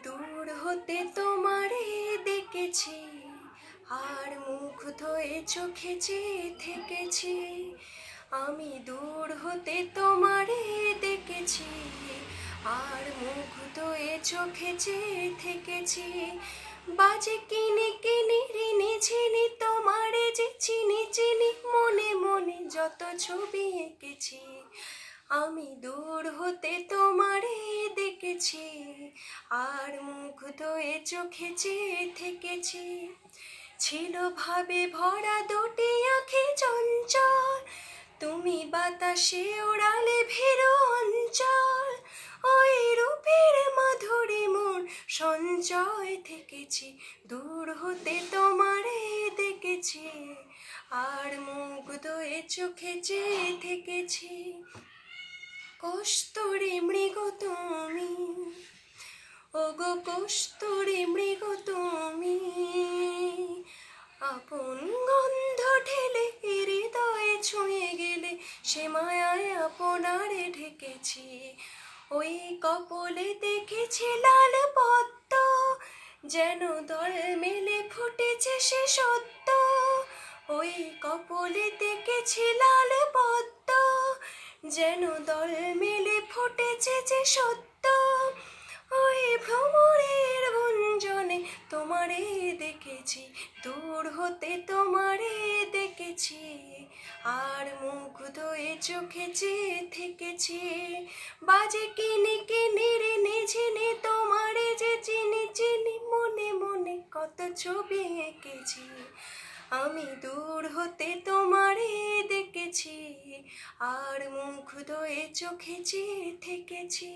দূর হতে তোমারে দেখেছি, আর মুখ ধোয়ে চোখে চেয়ে থেকেছি। আমি দূর হতে তোমারে দেখেছি, আর মুখ ধোয়ে চোখে চেয়ে থেকেছি। বাজে কিনি কিনি ঋণী ঝিনি, তোমারে যে চিনি চিনি, মনে মনে যত ছবি এঁকেছি। আমি দূর হতে তোমারে দেখেছি, আর মুখ ধোয়ে চোখে চেয়ে থেকেছি। ছিল ভাবে ভরা দুটি আঁখি চঞ্চল, তুমি বাতাসে ওড়ালে ভীরু অঞ্চল। ওই রূপের মাধুরী মোর সঞ্চয় থেকেছি, দূর হতে তোমারে দেখেছি, আর মুখ ধোয়ে চোখে চেয়ে থেকেছি। কস্তুরী মৃগ তুমি, ওগো কস্তুরী মৃগ তুমি, আপন গন্ধ ঢেলে হৃদয়ে ছুঁয়ে গেলে, সে মায়ায় আপনারে ঢেকেছি। ওই কপলে দেখেছি লাল পদ্ম, যেন দল মেলে ফুটেছে সে সত্য। ওই কপলে দেখেছি লাল পদ্ম, যেন দল মেলে ফুটেছে যে সত্য। ওই ভ্রমরের গুঞ্জনে তোমারে দেখেছি, দূর হতে তোমারে দেখেছি, আর মুখ ধোয়ে চোখে চেয়ে থেকেছি। বাজে কিনি কিনি ঋণী ঝিনি, তোমারে যে চিনি চিনি, মনে মনে কত ছবি এঁকেছি। আমি দূর হতে তোমারে দেখেছি, আর মুখ ধোয়ে চোখে চেয়ে থেকেছি।